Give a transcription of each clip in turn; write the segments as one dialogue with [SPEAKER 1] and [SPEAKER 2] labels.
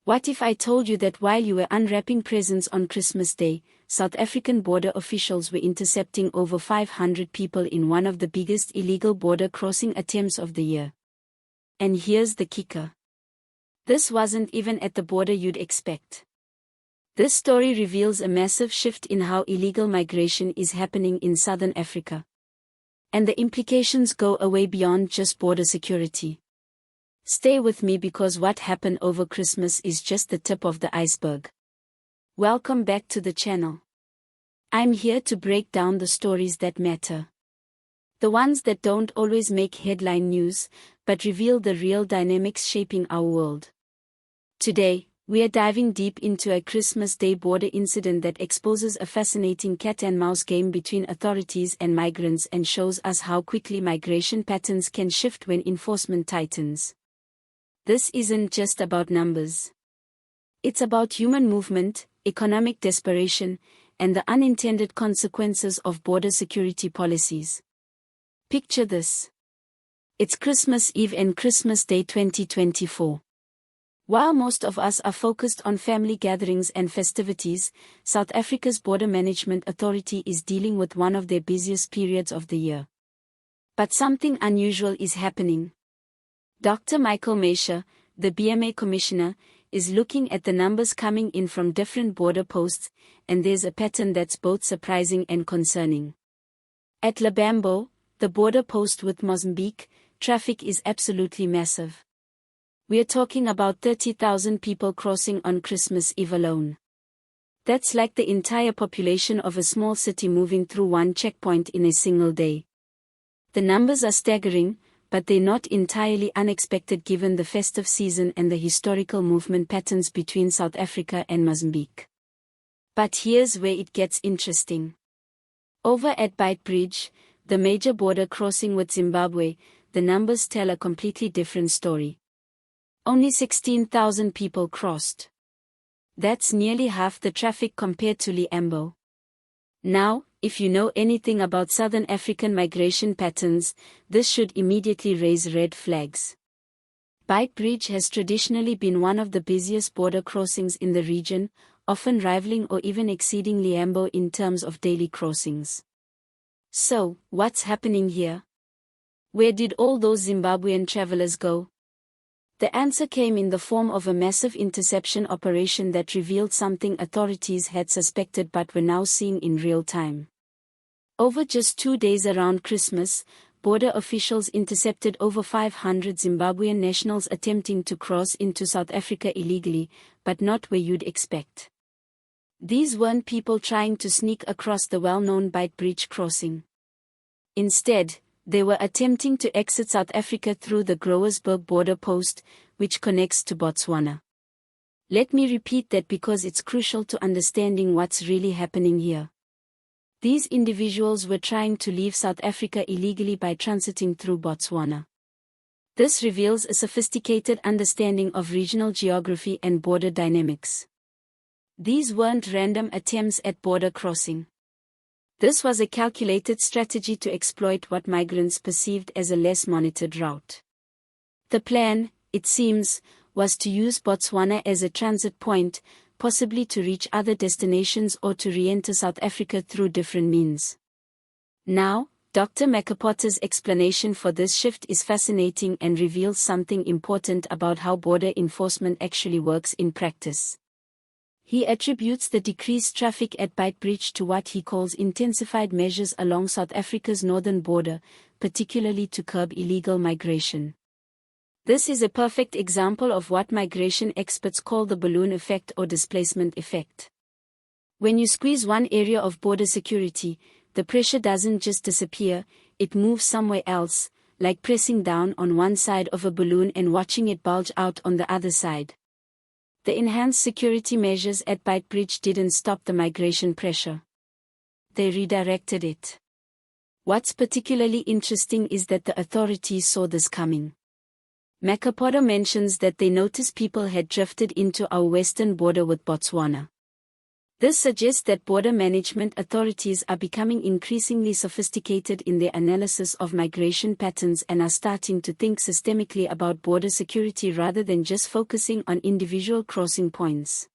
[SPEAKER 1] What if I told you that while you were unwrapping presents on Christmas Day, South African border officials were intercepting over 500 people in one of the biggest illegal border crossing attempts of the year? And here's the kicker. This wasn't even at the border you'd expect. This story reveals a massive shift in how illegal migration is happening in southern Africa. And the implications go way beyond just border security. Stay with me because what happened over Christmas is just the tip of the iceberg. Welcome back to the channel. I'm here to break down the stories that matter. The ones that don't always make headline news, but reveal the real dynamics shaping our world. Today, we are diving deep into a Christmas Day border incident that exposes a fascinating cat-and-mouse game between authorities and migrants and shows us how quickly migration patterns can shift when enforcement tightens. This isn't just about numbers. It's about human movement, economic desperation, and the unintended consequences of border security policies. Picture this. It's Christmas Eve and Christmas Day 2024. While most of us are focused on family gatherings and festivities, South Africa's Border Management Authority is dealing with one of their busiest periods of the year. But something unusual is happening. Dr. Michael Meisher, the BMA commissioner, is looking at the numbers coming in from different border posts, and there's a pattern that's both surprising and concerning. At Labambo, the border post with Mozambique, traffic is absolutely massive. We're talking about 30,000 people crossing on Christmas Eve alone. That's like the entire population of a small city moving through one checkpoint in a single day. The numbers are staggering, but they're not entirely unexpected given the festive season and the historical movement patterns between South Africa and Mozambique. But here's where it gets interesting. Over at Beitbridge, the major border crossing with Zimbabwe, the numbers tell a completely different story. Only 16,000 people crossed. That's nearly half the traffic compared to Liambo. Now, if you know anything about Southern African migration patterns, this should immediately raise red flags. Beitbridge has traditionally been one of the busiest border crossings in the region, often rivaling or even exceeding Liambo in terms of daily crossings. So, what's happening here? Where did all those Zimbabwean travelers go? The answer came in the form of a massive interception operation that revealed something authorities had suspected but were now seeing in real time. Over just 2 days around Christmas, border officials intercepted over 500 Zimbabwean nationals attempting to cross into South Africa illegally, but not where you'd expect. These weren't people trying to sneak across the well-known Beitbridge crossing. Instead, they were attempting to exit South Africa through the Groesburg border post, which connects to Botswana. Let me repeat that because it's crucial to understanding what's really happening here. These individuals were trying to leave South Africa illegally by transiting through Botswana. This reveals a sophisticated understanding of regional geography and border dynamics. These weren't random attempts at border crossing. This was a calculated strategy to exploit what migrants perceived as a less monitored route. The plan, it seems, was to use Botswana as a transit point, possibly to reach other destinations or to re-enter South Africa through different means. Now, Dr. Makapotter's explanation for this shift is fascinating and reveals something important about how border enforcement actually works in practice. He attributes the decreased traffic at Beitbridge to what he calls intensified measures along South Africa's northern border, particularly to curb illegal migration. This is a perfect example of what migration experts call the balloon effect or displacement effect. When you squeeze one area of border security, the pressure doesn't just disappear, it moves somewhere else, like pressing down on one side of a balloon and watching it bulge out on the other side. The enhanced security measures at Beitbridge didn't stop the migration pressure. They redirected it. What's particularly interesting is that the authorities saw this coming. Makapotter mentions that they noticed people had drifted into our western border with Botswana. This suggests that border management authorities are becoming increasingly sophisticated in their analysis of migration patterns and are starting to think systemically about border security rather than just focusing on individual crossing points.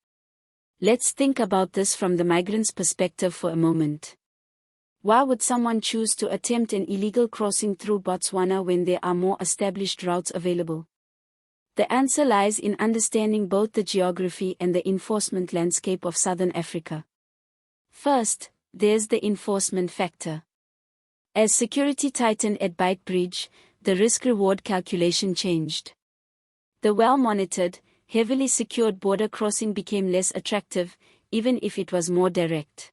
[SPEAKER 1] Let's think about this from the migrant's perspective for a moment. Why would someone choose to attempt an illegal crossing through Botswana when there are more established routes available? The answer lies in understanding both the geography and the enforcement landscape of Southern Africa. First, there's the enforcement factor. As security tightened at Beitbridge, the risk-reward calculation changed. The well-monitored, heavily secured border crossing became less attractive, even if it was more direct.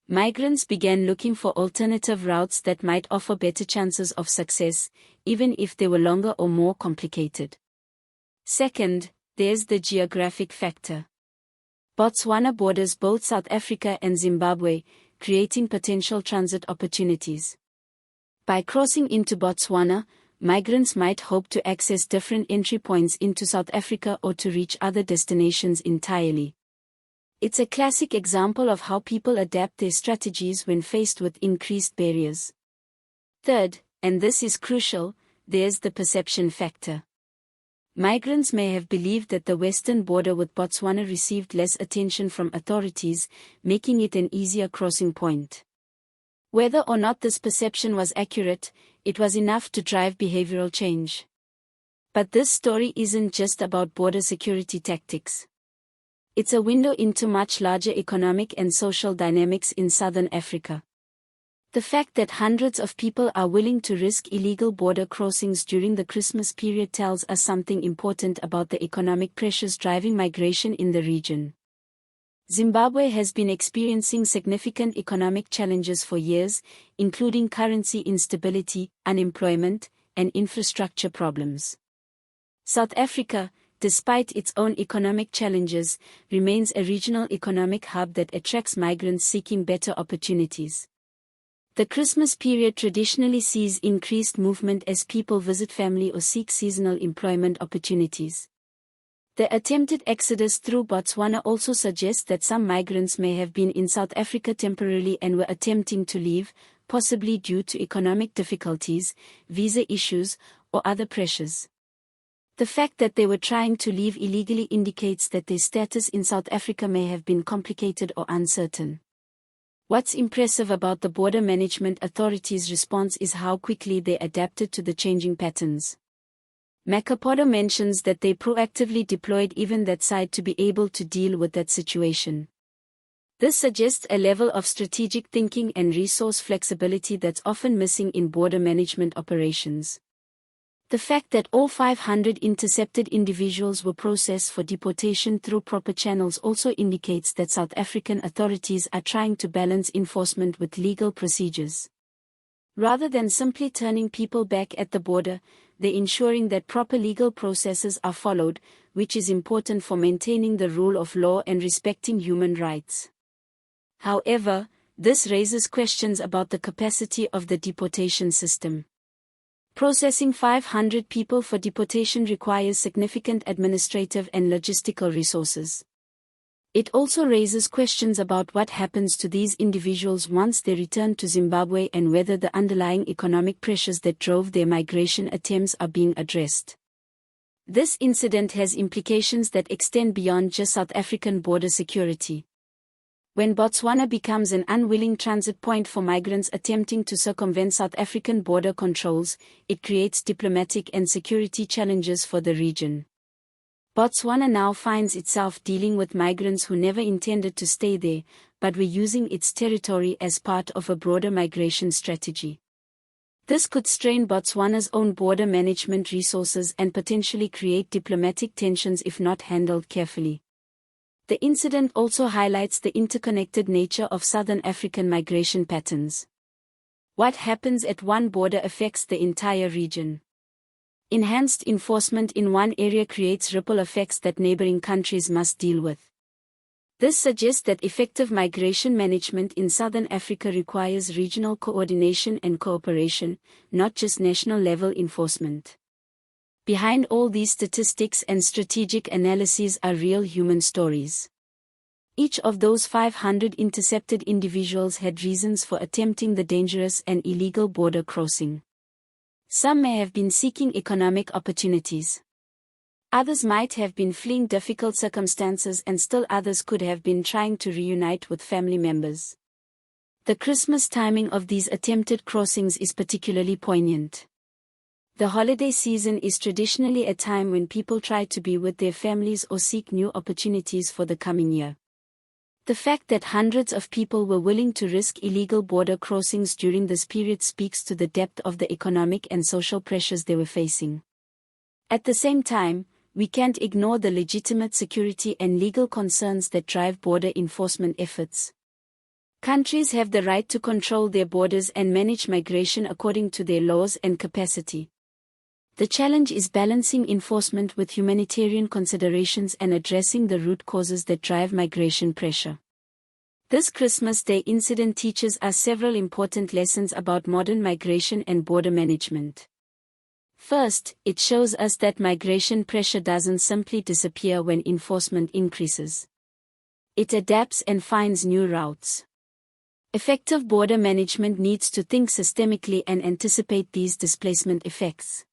[SPEAKER 1] Migrants began looking for alternative routes that might offer better chances of success, even if they were longer or more complicated. Second, there's the geographic factor. Botswana borders both South Africa and Zimbabwe, creating potential transit opportunities. By crossing into Botswana, migrants might hope to access different entry points into South Africa or to reach other destinations entirely. It's a classic example of how people adapt their strategies when faced with increased barriers. Third, and this is crucial, there's the perception factor. Migrants may have believed that the western border with Botswana received less attention from authorities, making it an easier crossing point. Whether or not this perception was accurate, it was enough to drive behavioral change. But this story isn't just about border security tactics. It's a window into much larger economic and social dynamics in Southern Africa. The fact that hundreds of people are willing to risk illegal border crossings during the Christmas period tells us something important about the economic pressures driving migration in the region. Zimbabwe has been experiencing significant economic challenges for years, including currency instability, unemployment, and infrastructure problems. South Africa, despite its own economic challenges, remains a regional economic hub that attracts migrants seeking better opportunities. The Christmas period traditionally sees increased movement as people visit family or seek seasonal employment opportunities. The attempted exodus through Botswana also suggests that some migrants may have been in South Africa temporarily and were attempting to leave, possibly due to economic difficulties, visa issues, or other pressures. The fact that they were trying to leave illegally indicates that their status in South Africa may have been complicated or uncertain. What's impressive about the border management authorities' response is how quickly they adapted to the changing patterns. Makapodo mentions that they proactively deployed even that side to be able to deal with that situation. This suggests a level of strategic thinking and resource flexibility that's often missing in border management operations. The fact that all 500 intercepted individuals were processed for deportation through proper channels also indicates that South African authorities are trying to balance enforcement with legal procedures. Rather than simply turning people back at the border, they're ensuring that proper legal processes are followed, which is important for maintaining the rule of law and respecting human rights. However, this raises questions about the capacity of the deportation system. Processing 500 people for deportation requires significant administrative and logistical resources. It also raises questions about what happens to these individuals once they return to Zimbabwe and whether the underlying economic pressures that drove their migration attempts are being addressed. This incident has implications that extend beyond just South African border security. When Botswana becomes an unwilling transit point for migrants attempting to circumvent South African border controls, it creates diplomatic and security challenges for the region. Botswana now finds itself dealing with migrants who never intended to stay there, but were using its territory as part of a broader migration strategy. This could strain Botswana's own border management resources and potentially create diplomatic tensions if not handled carefully. The incident also highlights the interconnected nature of Southern African migration patterns. What happens at one border affects the entire region. Enhanced enforcement in one area creates ripple effects that neighboring countries must deal with. This suggests that effective migration management in Southern Africa requires regional coordination and cooperation, not just national-level enforcement. Behind all these statistics and strategic analyses are real human stories. Each of those 500 intercepted individuals had reasons for attempting the dangerous and illegal border crossing. Some may have been seeking economic opportunities. Others might have been fleeing difficult circumstances, and still others could have been trying to reunite with family members. The Christmas timing of these attempted crossings is particularly poignant. The holiday season is traditionally a time when people try to be with their families or seek new opportunities for the coming year. The fact that hundreds of people were willing to risk illegal border crossings during this period speaks to the depth of the economic and social pressures they were facing. At the same time, we can't ignore the legitimate security and legal concerns that drive border enforcement efforts. Countries have the right to control their borders and manage migration according to their laws and capacity. The challenge is balancing enforcement with humanitarian considerations and addressing the root causes that drive migration pressure. This Christmas Day incident teaches us several important lessons about modern migration and border management. First, it shows us that migration pressure doesn't simply disappear when enforcement increases. It adapts and finds new routes. Effective border management needs to think systemically and anticipate these displacement effects.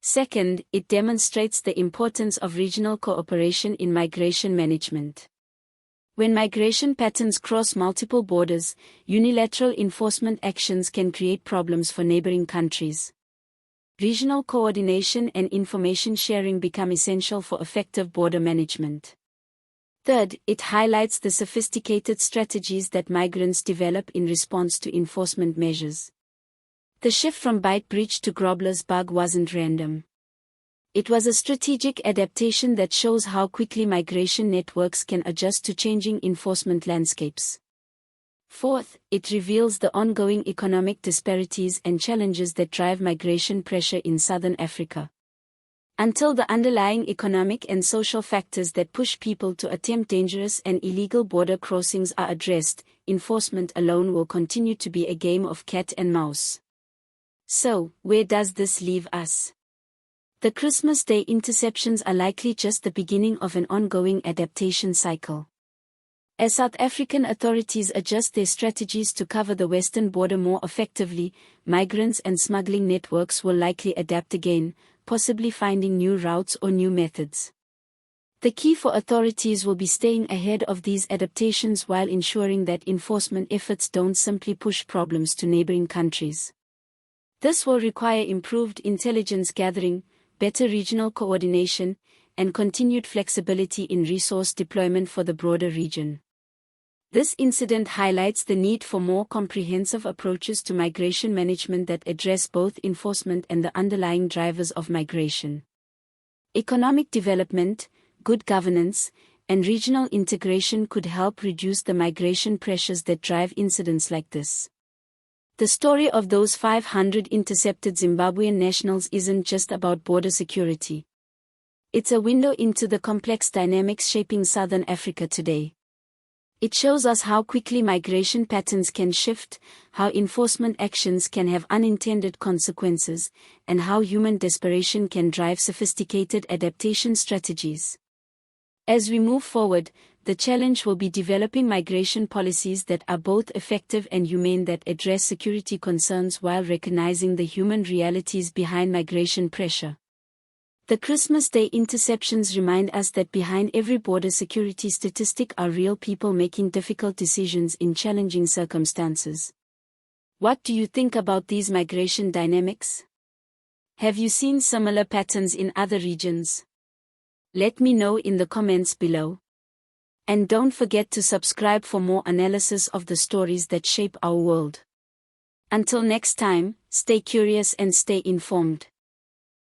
[SPEAKER 1] Second, it demonstrates the importance of regional cooperation in migration management. When migration patterns cross multiple borders, unilateral enforcement actions can create problems for neighboring countries. Regional coordination and information sharing become essential for effective border management. Third, it highlights the sophisticated strategies that migrants develop in response to enforcement measures. The shift from bite breach to grobbler's bug wasn't random. It was a strategic adaptation that shows how quickly migration networks can adjust to changing enforcement landscapes. Fourth, it reveals the ongoing economic disparities and challenges that drive migration pressure in southern Africa. Until the underlying economic and social factors that push people to attempt dangerous and illegal border crossings are addressed, enforcement alone will continue to be a game of cat and mouse. So, where does this leave us? The Christmas Day interceptions are likely just the beginning of an ongoing adaptation cycle. As South African authorities adjust their strategies to cover the western border more effectively, migrants and smuggling networks will likely adapt again, possibly finding new routes or new methods. The key for authorities will be staying ahead of these adaptations while ensuring that enforcement efforts don't simply push problems to neighboring countries. This will require improved intelligence gathering, better regional coordination, and continued flexibility in resource deployment for the broader region. This incident highlights the need for more comprehensive approaches to migration management that address both enforcement and the underlying drivers of migration. Economic development, good governance, and regional integration could help reduce the migration pressures that drive incidents like this. The story of those 500 intercepted Zimbabwean nationals isn't just about border security. It's a window into the complex dynamics shaping southern Africa today. It shows us how quickly migration patterns can shift, how enforcement actions can have unintended consequences, and how human desperation can drive sophisticated adaptation strategies. As we move forward, the challenge will be developing migration policies that are both effective and humane, that address security concerns while recognizing the human realities behind migration pressure. The Christmas Day interceptions remind us that behind every border security statistic are real people making difficult decisions in challenging circumstances. What do you think about these migration dynamics? Have you seen similar patterns in other regions? Let me know in the comments below. And don't forget to subscribe for more analysis of the stories that shape our world. Until next time, stay curious and stay informed.